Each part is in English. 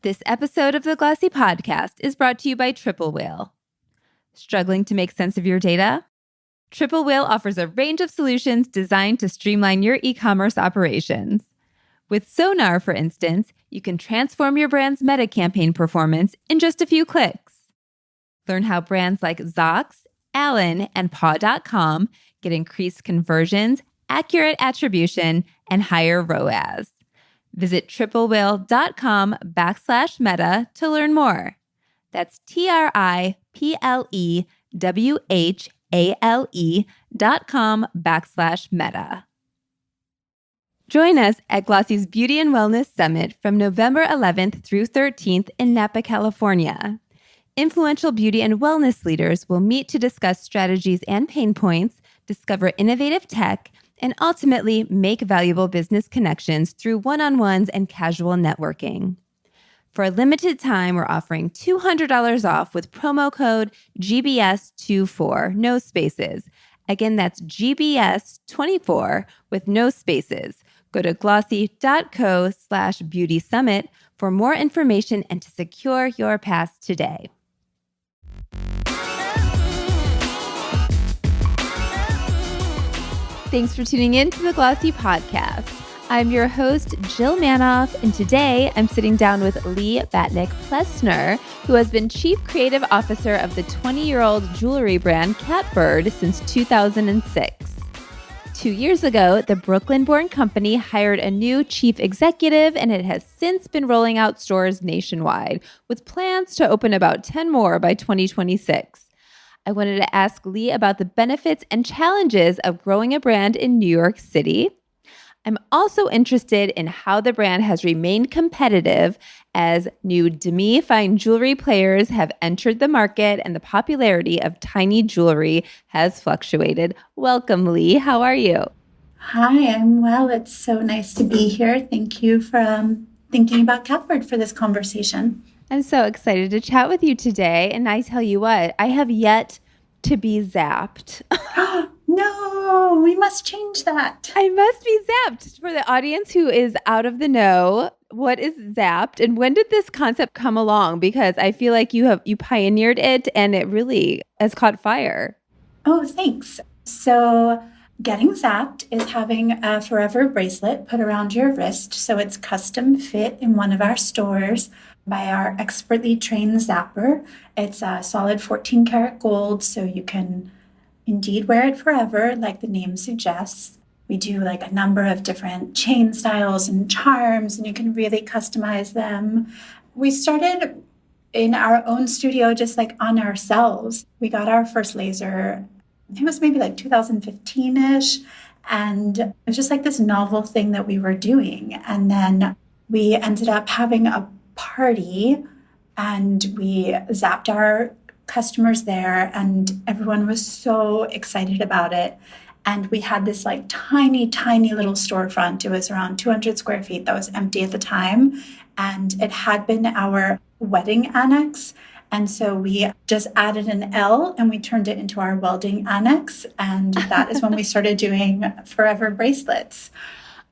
This episode of the Glossy Podcast is brought to you by Triple Whale. Struggling to make sense of your data? Triple Whale offers a range of solutions designed to streamline your e-commerce operations. With Sonar, for instance, you can transform your brand's meta campaign performance in just a few clicks. Learn how brands like Zox, Allen, and Paw.com get increased conversions, accurate attribution, and higher ROAS. Visit triplewhale.com/meta to learn more. That's triplewhale.com/meta. Join us at Glossy's Beauty and Wellness Summit from November 11th through 13th in Napa, California. Influential beauty and wellness leaders will meet to discuss strategies and pain points, discover innovative tech, and ultimately make valuable business connections through one-on-ones and casual networking. For a limited time, we're offering $200 off with promo code GBS24, no spaces. Again, that's GBS24 with no spaces. Go to glossy.co/beauty summit for more information and to secure your pass today. Thanks for tuning in to the Glossy Podcast. I'm your host, Jill Manoff, and today I'm sitting down with Leigh Batnick Plessner, who has been Chief Creative Officer of the 20-year-old jewelry brand Catbird since 2006. 2 years ago, the Brooklyn-born company hired a new chief executive, and it has since been rolling out stores nationwide, with plans to open about 10 more by 2026. I wanted to ask Leigh about the benefits and challenges of growing a brand in New York City. I'm also interested in how the brand has remained competitive as new demi-fine jewelry players have entered the market and the popularity of tiny jewelry has fluctuated. Welcome, Leigh. How are you? Hi, I'm well. It's so nice to be here. Thank you for thinking about Catbird for this conversation. I'm so excited to chat with you today. And I tell you what, I have yet to be zapped. No, we must change that. I must be zapped. For the audience who is out of the know, what is zapped and when did this concept come along? Because I feel like you pioneered it and it really has caught fire. Oh, thanks. So getting zapped is having a Forever bracelet put around your wrist so it's custom fit in one of our stores by our expertly trained zapper. It's a solid 14 karat gold, so you can indeed wear it forever, like the name suggests. We do like a number of different chain styles and charms, and you can really customize them. We started in our own studio, just like on ourselves. We got our first laser, it was maybe like 2015-ish, and it was just like this novel thing that we were doing. And then we ended up having a party and we zapped our customers there and everyone was so excited about it. And we had this like tiny little storefront. It was around 200 square feet that was empty at the time. And it had been our wedding annex. And so we just added an L and we turned it into our welding annex. And that is when we started doing Forever Bracelets.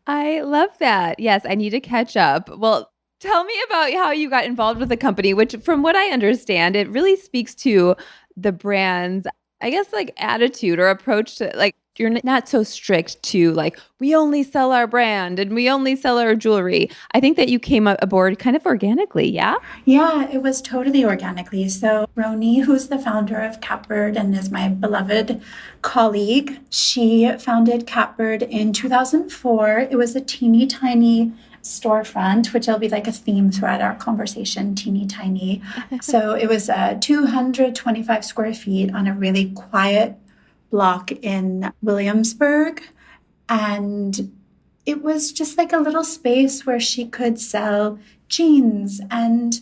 I love that. Yes, I need to catch up. Well, tell me about how you got involved with the company, which from what I understand, it really speaks to the brand's, I guess, like attitude or approach to like, you're not so strict to like, we only sell our brand and we only sell our jewelry. I think that you came aboard kind of organically, yeah? Yeah, it was totally organically. So Rony, who's the founder of Catbird and is my beloved colleague, she founded Catbird in 2004. It was a teeny tiny storefront, which will be like a theme throughout our conversation, teeny tiny. So it was 225 square feet on a really quiet block in Williamsburg. And it was just like a little space where she could sell jeans and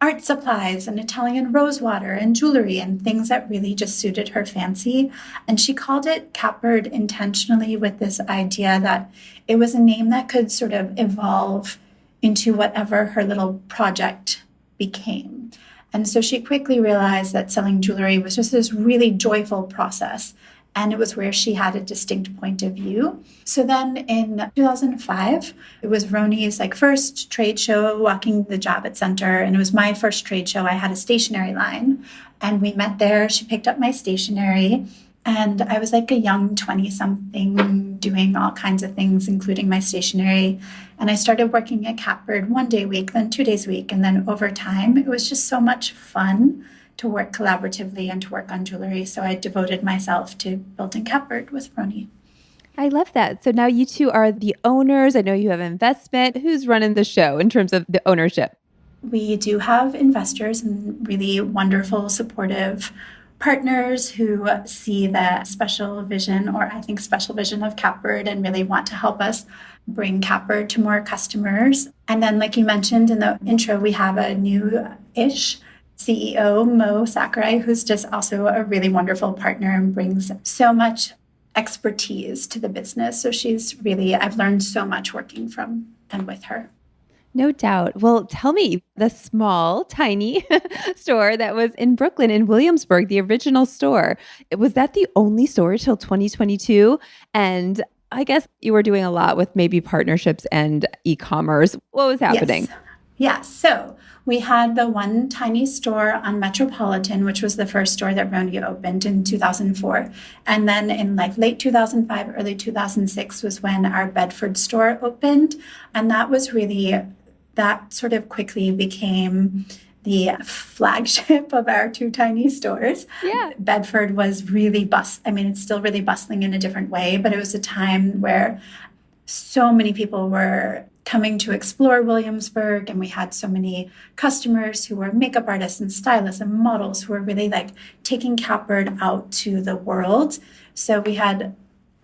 art supplies and Italian rosewater and jewelry and things that really just suited her fancy. And she called it Catbird intentionally with this idea that it was a name that could sort of evolve into whatever her little project became. And so she quickly realized that selling jewelry was just this really joyful process And it was where she had a distinct point of view. So then in 2005, it was Rony's first trade show, walking the Javits Center. And it was my first trade show. I had a stationery line and we met there. She picked up my stationery. And I was a young 20-something doing all kinds of things, including my stationery. And I started working at Catbird 1 day a week, then 2 days a week. And then over time, it was just so much fun to work collaboratively and to work on jewelry. So I devoted myself to building Catbird with Rony. I love that. So now you two are the owners. I know you have investment. Who's running the show in terms of the ownership? We do have investors and really wonderful, supportive partners who see the special vision, or I think special vision of Catbird, and really want to help us bring Catbird to more customers. And then, like you mentioned in the intro, we have a new-ish CEO, Mo Sakurai, who's just also a really wonderful partner and brings so much expertise to the business. So I've learned so much working from and with her. No doubt. Well, tell me, the small, tiny store that was in Brooklyn, in Williamsburg, the original store, was that the only store till 2022? And I guess you were doing a lot with maybe partnerships and e-commerce. What was happening? Yes. So we had the one tiny store on Metropolitan, which was the first store that Rony opened in 2004. And then in late 2005, early 2006 was when our Bedford store opened. And that sort of quickly became the flagship of our two tiny stores. Yeah. Bedford was really it's still really bustling in a different way, but it was a time where so many people were coming to explore Williamsburg, and we had so many customers who were makeup artists and stylists and models who were really taking Catbird out to the world. So we had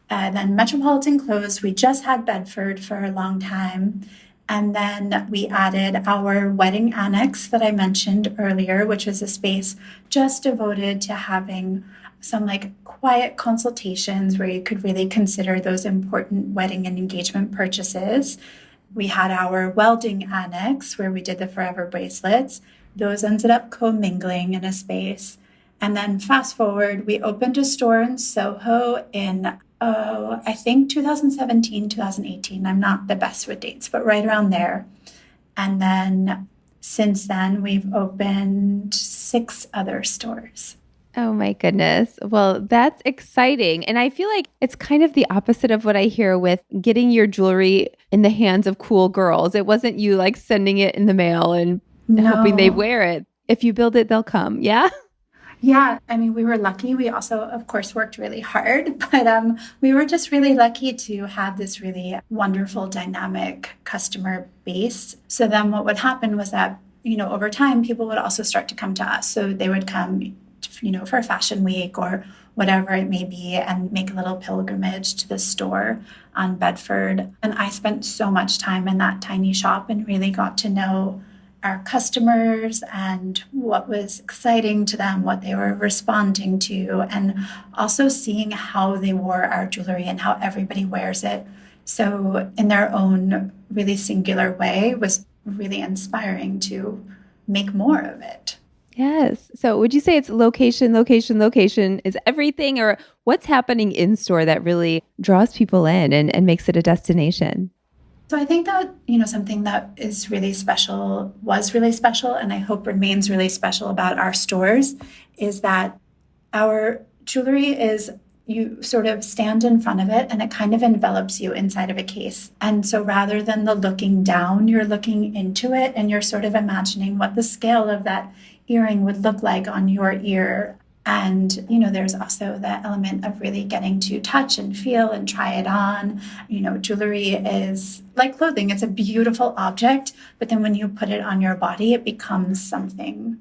then Metropolitan closed. We just had Bedford for a long time. And then we added our wedding annex that I mentioned earlier, which is a space just devoted to having some quiet consultations where you could really consider those important wedding and engagement purchases. We had our welding annex where we did the Forever Bracelets. Those ended up commingling in a space. And then fast forward, we opened a store in Soho in I think 2017, 2018. I'm not the best with dates, but right around there. And then since then, we've opened 6 other stores. Oh my goodness. Well, that's exciting. And I feel like it's kind of the opposite of what I hear with getting your jewelry in the hands of cool girls. It wasn't you sending it in the mail and hoping they wear it. If you build it, they'll come. Yeah. Yeah, we were lucky. We also, of course, worked really hard, but we were just really lucky to have this really wonderful, dynamic customer base. So then what would happen was that, over time, people would also start to come to us. So they would come, for Fashion Week or whatever it may be, and make a little pilgrimage to the store on Bedford. And I spent so much time in that tiny shop and really got to know our customers and what was exciting to them, what they were responding to, and also seeing how they wore our jewelry and how everybody wears it. So in their own really singular way was really inspiring to make more of it. Yes. So would you say it's location is everything, or what's happening in store that really draws people in and makes it a destination? So I think that, something that was really special, and I hope remains really special about our stores is that our jewelry is, you sort of stand in front of it and it kind of envelops you inside of a case. And so rather than the looking down, you're looking into it and you're sort of imagining what the scale of that earring would look like on your ear. And, there's also the element of really getting to touch and feel and try it on. Jewelry is like clothing. It's a beautiful object, but then when you put it on your body, it becomes something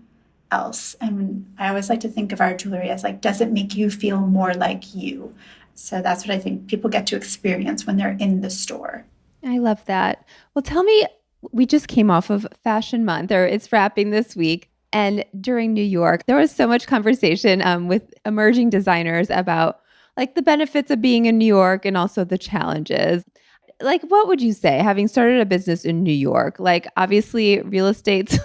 else. And I always like to think of our jewelry as does it make you feel more like you? So that's what I think people get to experience when they're in the store. I love that. Well, tell me, we just came off of Fashion Month, or it's wrapping this week. And during New York, there was so much conversation with emerging designers about the benefits of being in New York and also the challenges. What would you say, having started a business in New York? Obviously, real estate's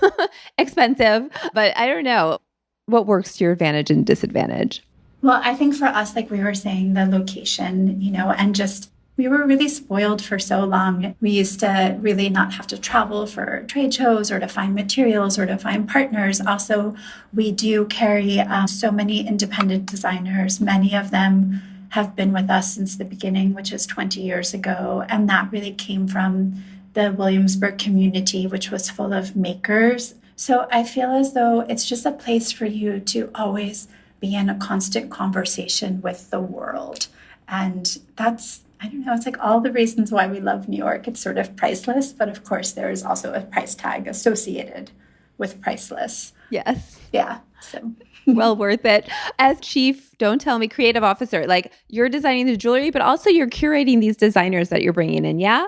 expensive, but I don't know what works to your advantage and disadvantage. Well, I think for us, like we were saying, the location, and just we were really spoiled for so long. We used to really not have to travel for trade shows or to find materials or to find partners. Also, we do carry so many independent designers. Many of them have been with us since the beginning, which is 20 years ago. And that really came from the Williamsburg community, which was full of makers. So I feel as though it's just a place for you to always be in a constant conversation with the world. And that's, I don't know, it's like all the reasons why we love New York. It's sort of priceless, but of course there is also a price tag associated with priceless. Yes. Yeah. So well worth it. As chief, don't tell me, creative officer, like you're designing the jewelry, but also you're curating these designers that you're bringing in. Yeah.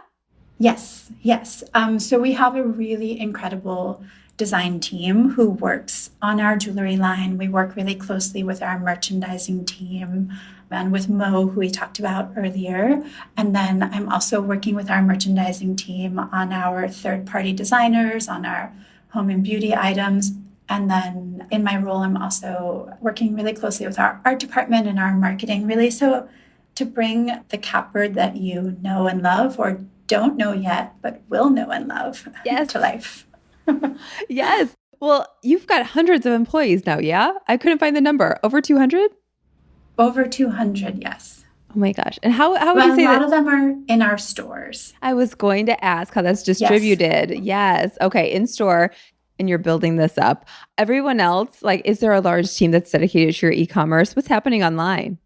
Yes. So we have a really incredible design team who works on our jewelry line. We work really closely with our merchandising team and with Mo, who we talked about earlier. And then I'm also working with our merchandising team on our third-party designers, on our home and beauty items. And then in my role, I'm also working really closely with our art department and our marketing, really. So to bring the Catbird that you know and love, or don't know yet, but will know and love, to life. Yes. Well, you've got hundreds of employees now, yeah? I couldn't find the number. Over 200? Over 200, yes. Oh my gosh. And how would you say that? A lot of them are in our stores. I was going to ask how that's distributed. Yes. Okay. In store. And you're building this up. Everyone else, like, is there a large team that's dedicated to your e-commerce? What's happening online?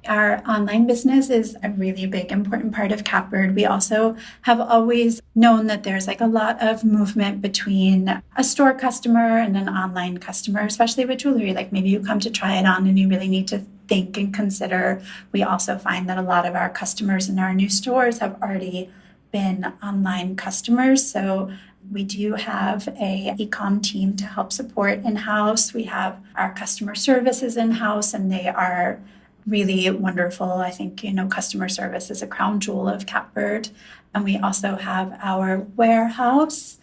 Our online business is a really big, important part of Catbird. We also have always known that there's like a lot of movement between a store customer and an online customer, especially with jewelry. Like maybe you come to try it on and you really need to think and consider. We also find that a lot of our customers in our new stores have already been online customers. So we do have a e-com team to help support in-house. We have our customer services in-house, and they are really wonderful. I think, customer service is a crown jewel of Catbird. And we also have our warehouse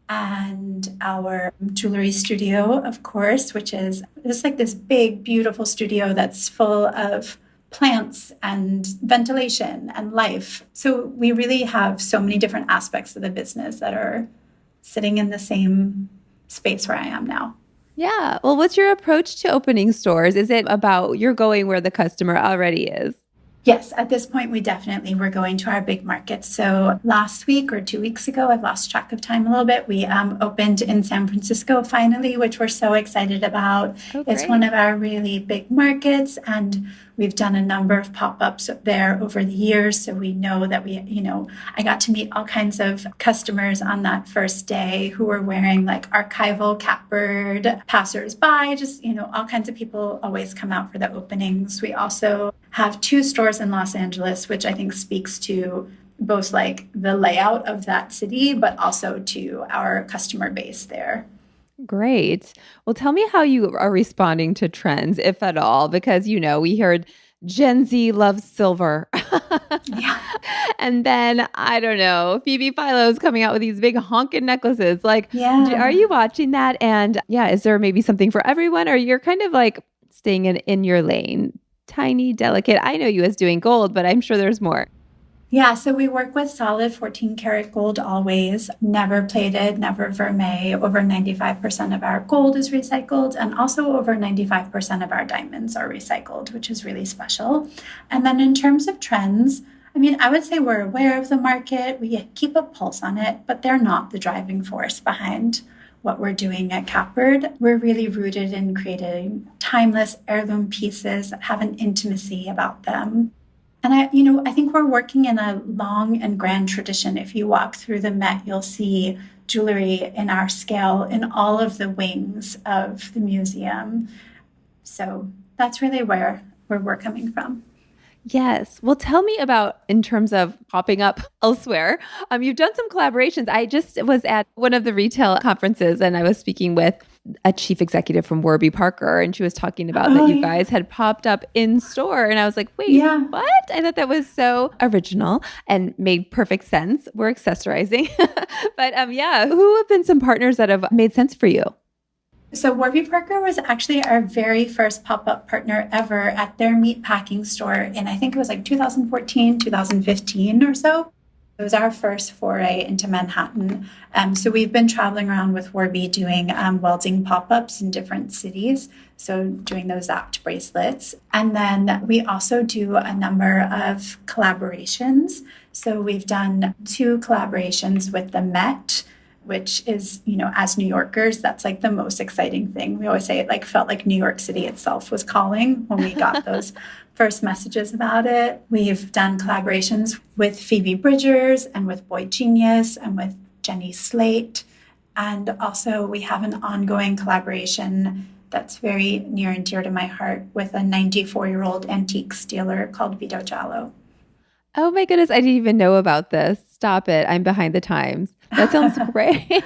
and our jewelry studio, of course, which is just like this big, beautiful studio that's full of plants and ventilation and life. So we really have so many different aspects of the business that are sitting in the same space where I am now. Yeah. Well, what's your approach to opening stores? Is it about you're going where the customer already is? Yes, at this point, we're going to our big markets. So last week or 2 weeks ago, I've lost track of time a little bit. We opened in San Francisco finally, which we're so excited about. Oh, it's one of our really big markets, and we've done a number of pop-ups there over the years. So we know that I got to meet all kinds of customers on that first day who were wearing like archival Catbird, passers-by, just, all kinds of people always come out for the openings. We also have 2 stores in Los Angeles, which I think speaks to both like the layout of that city, but also to our customer base there. Great. Well, tell me how you are responding to trends, if at all, because, we heard Gen Z loves silver. Yeah. And then, I don't know, Phoebe Philo's coming out with these big honkin' necklaces. Like, Are you watching that? And is there maybe something for everyone? Or you're kind of like staying in your lane? Tiny, delicate. I know you as doing gold, but I'm sure there's more. Yeah, so we work with solid 14 karat gold always, never plated, never vermeil. Over 95% of our gold is recycled, and also over 95% of our diamonds are recycled, which is really special. And then in terms of trends, I would say we're aware of the market. We keep a pulse on it, but they're not the driving force behind what we're doing at Catbird. We're really rooted in creating timeless heirloom pieces that have an intimacy about them. And I think we're working in a long and grand tradition. If you walk through the Met, you'll see jewelry in our scale in all of the wings of the museum. So that's really where we're coming from. Yes. Well, tell me about, in terms of popping up elsewhere. You've done some collaborations. I just was at one of the retail conferences and I was speaking with a chief executive from Warby Parker, and she was talking about that you guys had popped up in store. And I was like, wait, what? I thought that was so original and made perfect sense. We're accessorizing. But who have been some partners that have made sense for you? So Warby Parker was actually our very first pop-up partner ever at their meat packing store in, I think it was like 2014, 2015 or so. It was our first foray into Manhattan. So we've been traveling around with Warby doing welding pop-ups in different cities. So doing those zapped bracelets. And then we also do a number of collaborations. So we've done 2 collaborations with the Met, which is, as New Yorkers, that's like the most exciting thing. We always say it like felt like New York City itself was calling when we got those first messages about it. We've done collaborations with Phoebe Bridgers and with Boy Genius and with Jenny Slate. And also we have an ongoing collaboration that's very near and dear to my heart with a 94-year-old antique stealer called Vito Giallo. Oh my goodness, I didn't even know about this. Stop it. I'm behind the times. That sounds great.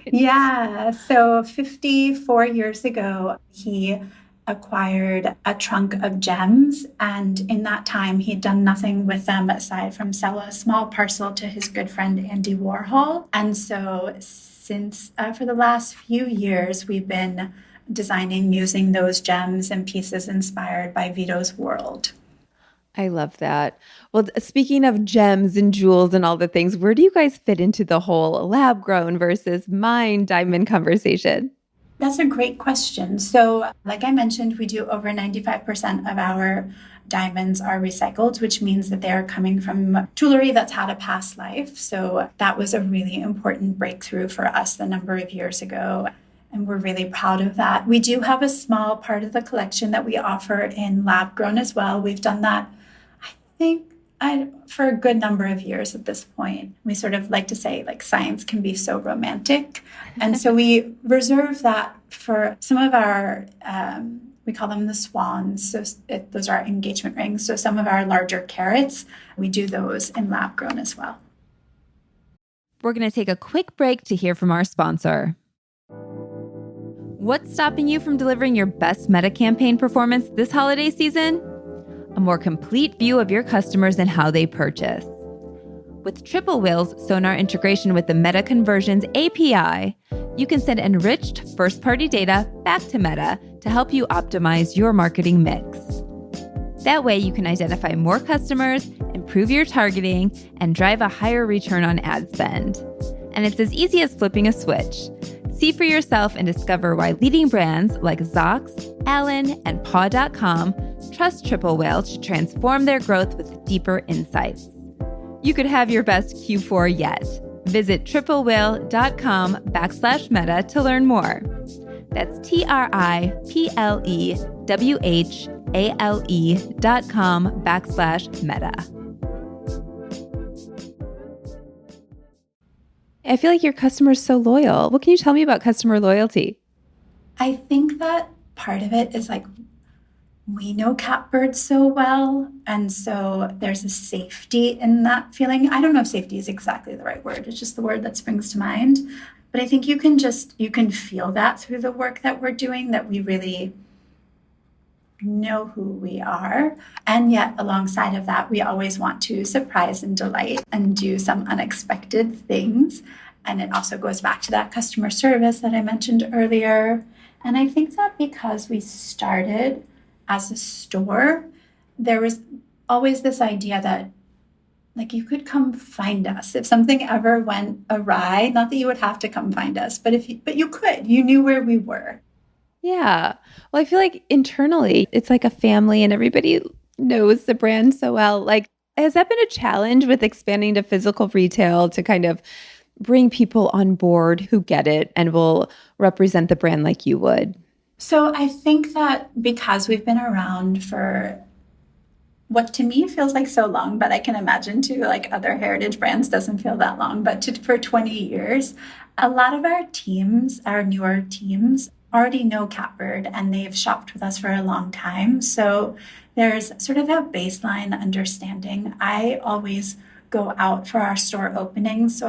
Yeah. So 54 years ago, he acquired a trunk of gems. And in that time, he'd done nothing with them aside from sell a small parcel to his good friend, Andy Warhol. And so since for the last few years, we've been designing using those gems and pieces inspired by Vito's world. I love that. Well, speaking of gems and jewels and all the things, where do you guys fit into the whole lab grown versus mine diamond conversation? That's a great question. So, like I mentioned, we do over 95% of our diamonds are recycled, which means that they are coming from jewelry that's had a past life. So that was a really important breakthrough for us a number of years ago. And we're really proud of that. We do have a small part of the collection that we offer in lab grown as well. We've done that, I think, for a good number of years at this point. We sort of like to say, like, science can be so romantic. And so we reserve that for some of our, we call them the swans. So those are our engagement rings. So some of our larger carats, we do those in lab grown as well. We're going to take a quick break to hear from our sponsor. What's stopping you from delivering your best Meta campaign performance this holiday season? A more complete view of your customers and how they purchase. With Triple Whale's Sonar integration with the Meta Conversions API, you can send enriched first-party data back to Meta to help you optimize your marketing mix. That way, you can identify more customers, improve your targeting, and drive a higher return on ad spend. And it's as easy as flipping a switch. See for yourself and discover why leading brands like Zox, Allen, and Paw.com trust Triple Whale to transform their growth with deeper insights. You could have your best Q4 yet. Visit triplewhale.com/meta to learn more. That's triplewhale.com/meta. I feel like your customer's so loyal. What can you tell me about customer loyalty? I think that part of it is like, we know catbirds so well, and so there's a safety in that feeling. I don't know if safety is exactly the right word. It's just the word that springs to mind. But I think you can feel that through the work that we're doing, that we really know who we are. And yet alongside of that, we always want to surprise and delight and do some unexpected things. And it also goes back to that customer service that I mentioned earlier. And I think that because we started as a store, there was always this idea that, like, you could come find us if something ever went awry. Not that you would have to come find us, but you could. You knew where we were. Yeah. Well, I feel like internally, it's like a family and everybody knows the brand so well. Like, has that been a challenge with expanding to physical retail to kind of bring people on board who get it and will represent the brand like you would? So I think that because we've been around for what to me feels like so long, but I can imagine to like other heritage brands doesn't feel that long, but for 20 years, a lot of our teams, our newer teams, already know Catbird and they've shopped with us for a long time. So there's sort of a baseline understanding. I always go out for our store openings. So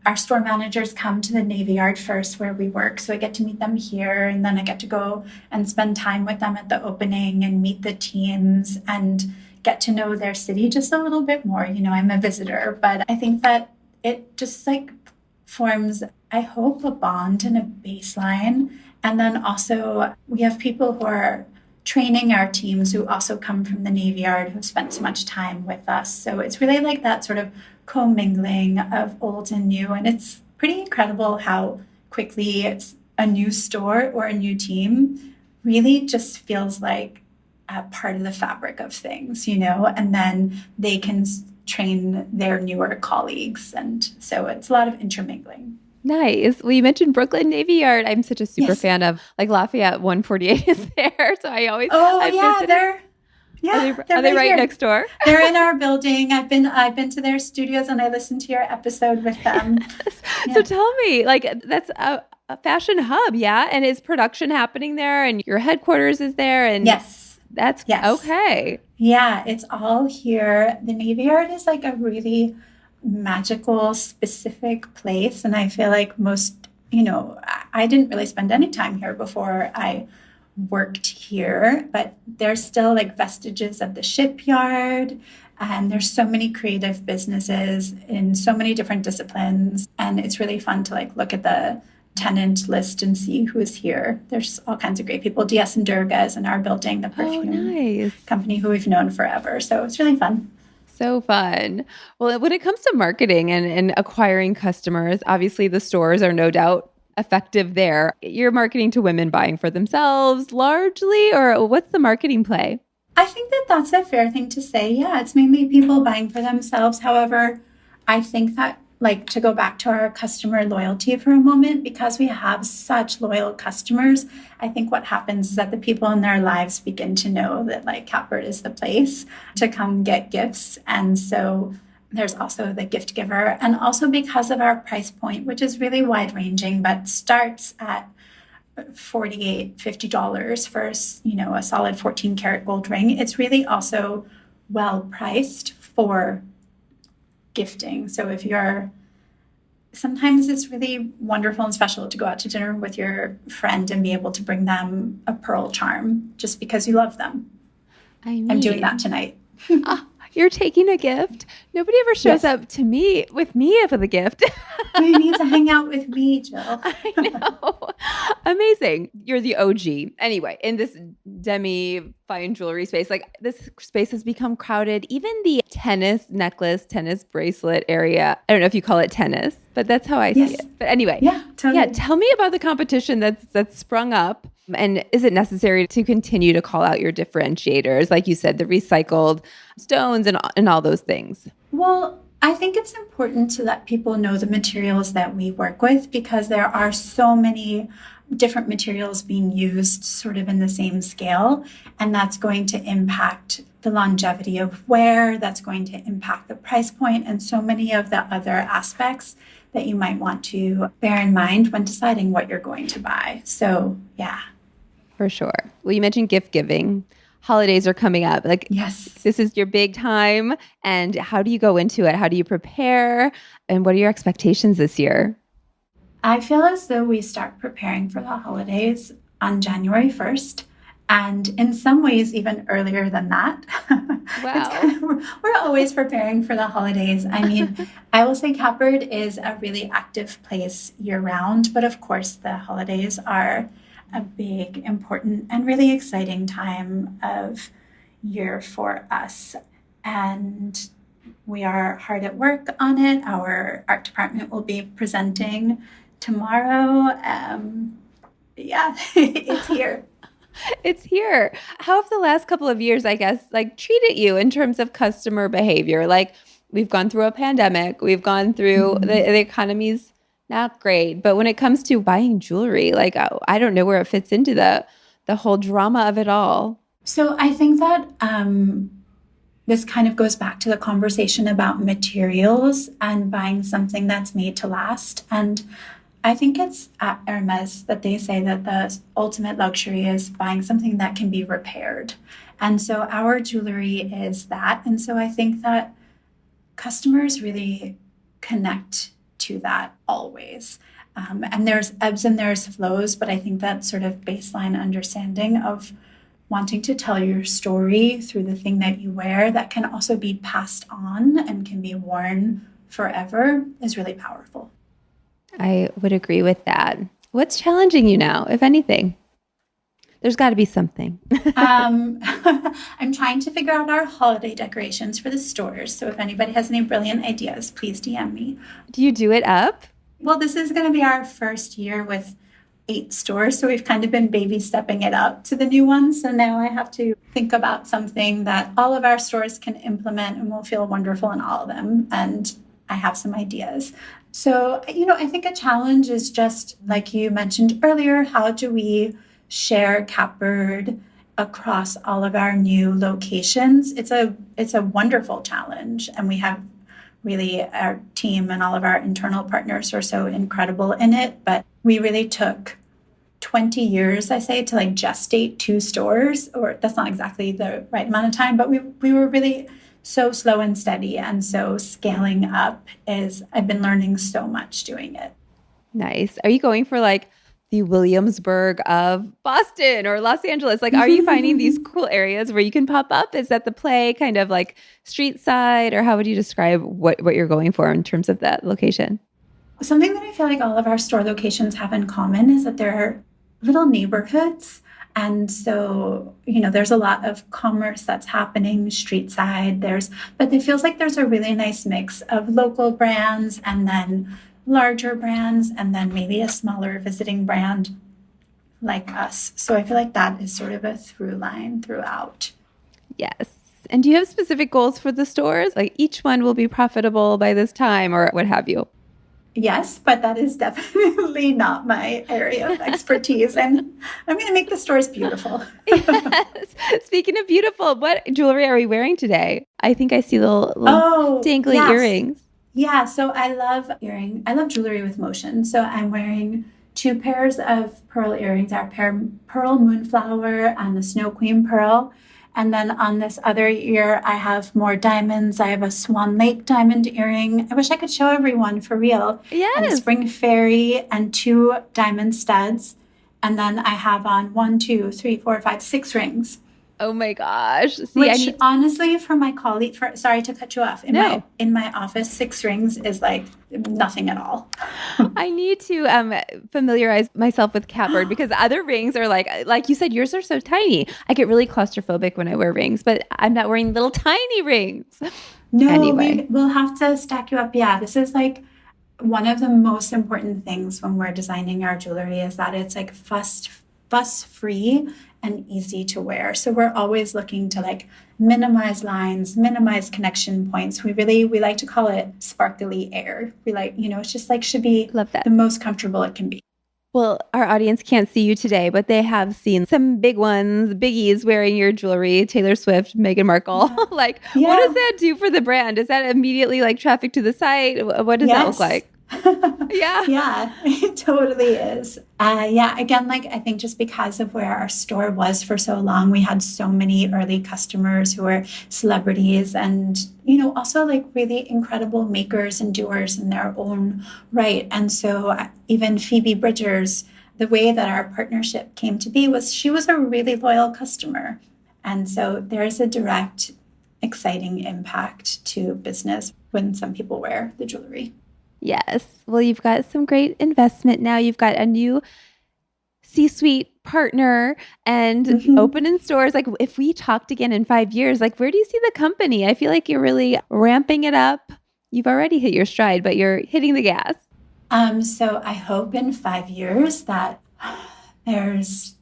our store managers come to the Navy Yard first where we work. So I get to meet them here, and then I get to go and spend time with them at the opening and meet the teams and get to know their city just a little bit more. I'm a visitor, but I think that it just like forms, I hope, a bond and a baseline. And then also we have people who are training our teams who also come from the Navy Yard who've spent so much time with us. So it's really like that sort of commingling of old and new. And it's pretty incredible how quickly it's a new store or a new team really just feels like a part of the fabric of things, and then they can train their newer colleagues. And so it's a lot of intermingling. Nice. Well, you mentioned Brooklyn Navy Yard. I'm such a super Yes. fan of, like, Lafayette 148 is there. So Oh, yeah, are they right here. next door? They're in our building. I've been to their studios and I listened to your episode with them. Yeah. So tell me, like, that's a fashion hub, yeah? And is production happening there and your headquarters is there? And Yes. That's Yes. okay. Yeah, it's all here. The Navy Yard is like a really magical, specific place. And I feel like I didn't really spend any time here before I worked here, but there's still like vestiges of the shipyard. And there's so many creative businesses in so many different disciplines. And it's really fun to like look at the tenant list and see who's here. There's all kinds of great people. DS and Durga is in our building, the perfume company who we've known forever. So it's really fun. So fun. Well, when it comes to marketing and acquiring customers, obviously the stores are no doubt effective there. You're marketing to women buying for themselves largely, or what's the marketing play? I think that that's a fair thing to say. Yeah, it's mainly people buying for themselves. However, I think that, like, to go back to our customer loyalty for a moment, because we have such loyal customers, I think what happens is that the people in their lives begin to know that like Catbird is the place to come get gifts. And so there's also the gift giver. And also because of our price point, which is really wide ranging, but starts at $48, $50 for, a solid 14 karat gold ring. It's really also well priced for gifting. So sometimes it's really wonderful and special to go out to dinner with your friend and be able to bring them a pearl charm just because you love them. I'm doing that tonight. You're taking a gift. Nobody ever shows up to me with a gift. You need to hang out with me, Jill. I know. Amazing. You're the OG. Anyway, in this demi-fine jewelry space, like this space has become crowded. Even the tennis necklace, tennis bracelet area. I don't know if you call it tennis, but that's how I see it. But anyway, totally. Yeah, tell me about the competition that's sprung up. And is it necessary to continue to call out your differentiators? Like you said, the recycled stones and all those things. Well, I think it's important to let people know the materials that we work with because there are so many different materials being used sort of in the same scale. And that's going to impact the longevity of wear. That's going to impact the price point and so many of the other aspects that you might want to bear in mind when deciding what you're going to buy. So, yeah. For sure. Well, you mentioned gift giving. Holidays are coming up. Like, yes, this is your big time. And how do you go into it? How do you prepare? And what are your expectations this year? I feel as though we start preparing for the holidays on January 1st. And in some ways, even earlier than that. Wow. We're always preparing for the holidays. I mean, I will say Catbird is a really active place year round. But of course, the holidays are a big, important, and really exciting time of year for us. And we are hard at work on it. Our art department will be presenting tomorrow. It's here. It's here. How have the last couple of years, I guess, like treated you in terms of customer behavior? Like, we've gone through a pandemic. We've gone through the economy's not great. But when it comes to buying jewelry, like, I don't know where it fits into the whole drama of it all. So I think that this kind of goes back to the conversation about materials and buying something that's made to last. And I think it's at Hermes that they say that the ultimate luxury is buying something that can be repaired. And so our jewelry is that. And so I think that customers really connect to that always. And there's ebbs and there's flows, but I think that sort of baseline understanding of wanting to tell your story through the thing that you wear that can also be passed on and can be worn forever is really powerful. I would agree with that. What's challenging you now, if anything? There's got to be something. I'm trying to figure out our holiday decorations for the stores. So if anybody has any brilliant ideas, please DM me. Do you do it up? Well, this is going to be our first year with 8 stores. So we've kind of been baby stepping it up to the new ones. So now I have to think about something that all of our stores can implement and will feel wonderful in all of them. And I have some ideas. So, I think a challenge is just like you mentioned earlier, how do we share Catbird across all of our new locations? It's a wonderful challenge, and we have really our team and all of our internal partners are so incredible in it. But we really took 20 years, I say, to like gestate 2 stores, or that's not exactly the right amount of time, but we were really so slow and steady. And so scaling up I've been learning so much doing it. Nice. Are you going for like the Williamsburg of Boston or Los Angeles? Like, are you finding these cool areas where you can pop up? Is that the play kind of like street side, or how would you describe what you're going for in terms of that location? Something that I feel like all of our store locations have in common is that they're little neighborhoods. And so, there's a lot of commerce that's happening street side. But it feels like there's a really nice mix of local brands and then larger brands and then maybe a smaller visiting brand like us. So I feel like that is sort of a through line throughout. Yes. And do you have specific goals for the stores? Like each one will be profitable by this time or what have you? Yes, but that is definitely not my area of expertise. And I'm going to make the stores beautiful. Yes. Speaking of beautiful, what jewelry are we wearing today? I think I see little dangly earrings. Yeah, so I love jewelry with motion. So I'm wearing 2 pairs of pearl earrings, our pearl moonflower and the snow queen pearl. And then on this other ear, I have more diamonds. I have a Swan Lake diamond earring. I wish I could show everyone for real. Yes. And a spring fairy and 2 diamond studs. And then I have on 1, 2, 3, 4, 5, 6 rings. Oh my gosh. See, honestly, for my colleague, sorry to cut you off. In my office, 6 rings is like nothing at all. I need to familiarize myself with Catbird because other rings are like you said, yours are so tiny. I get really claustrophobic when I wear rings, but I'm not wearing little tiny rings. No, anyway. We'll have to stack you up. Yeah, this is like one of the most important things when we're designing our jewelry is that it's like fuss free and easy to wear. So we're always looking to like minimize lines, minimize connection points. We like to call it sparkly air. We like, it's just like should be the most comfortable it can be. Well, our audience can't see you today, but they have seen some biggies wearing your jewelry, Taylor Swift, Meghan Markle. Yeah. What does that do for the brand? Is that immediately like traffic to the site? What does that look like? Yeah, it totally is. Again, like I think just because of where our store was for so long, we had so many early customers who were celebrities and, also like really incredible makers and doers in their own right. And so even Phoebe Bridgers, the way that our partnership came to be was she was a really loyal customer. And so there's a direct, exciting impact to business when some people wear the jewelry. Yes. Well, you've got some great investment now. You've got a new C-suite partner and open in stores. Like if we talked again in 5 years, like where do you see the company? I feel like you're really ramping it up. You've already hit your stride, but you're hitting the gas. So I hope in 5 years that there's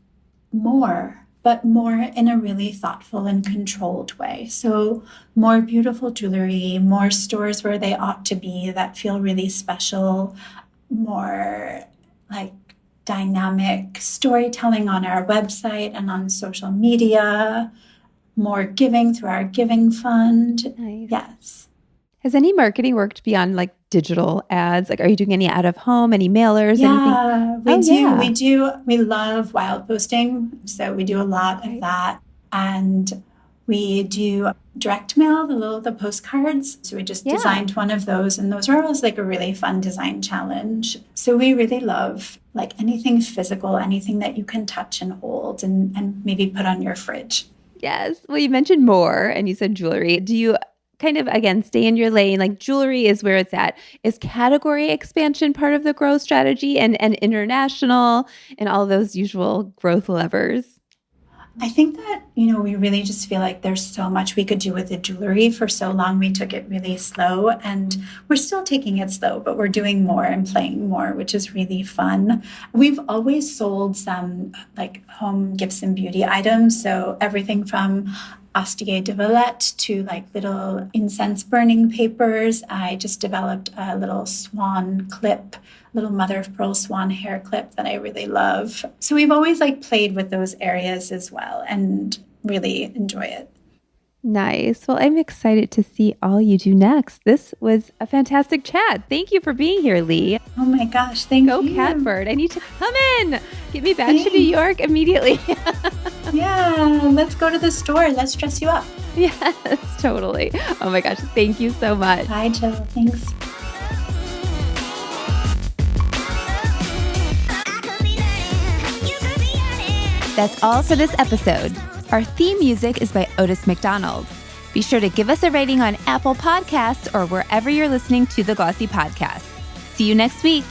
more, but more in a really thoughtful and controlled way. So more beautiful jewelry, more stores where they ought to be that feel really special, more like dynamic storytelling on our website and on social media, more giving through our giving fund. Nice. Yes. Has any marketing worked beyond like digital ads? Like, are you doing any out of home, any mailers, anything? We do. We love wild posting. So we do a lot of that. And we do direct mail, the postcards. So we just designed one of those. And those are always like a really fun design challenge. So we really love like anything physical, anything that you can touch and hold and maybe put on your fridge. Yes. Well, you mentioned more and you said jewelry. Do you kind of, again, stay in your lane, like jewelry is where it's at. Is category expansion part of the growth strategy and international and all those usual growth levers? I think that, we really just feel like there's so much we could do with the jewelry. For so long, we took it really slow, and we're still taking it slow, but we're doing more and playing more, which is really fun. We've always sold some like home gifts and beauty items. So everything from bustier de Valette to like little incense burning papers. I just developed a little swan clip, little mother of pearl swan hair clip that I really love. So we've always like played with those areas as well and really enjoy it. Nice. Well, I'm excited to see all you do next. This was a fantastic chat. Thank you for being here, Leigh. Oh my gosh, thank you. Go Catbird. I need to come in. Get me back to New York immediately. Yeah, let's go to the store. Let's dress you up. Yes, totally. Oh my gosh, thank you so much. Bye, Jill. Thanks. That's all for this episode. Our theme music is by Otis McDonald. Be sure to give us a rating on Apple Podcasts or wherever you're listening to the Glossy Podcast. See you next week.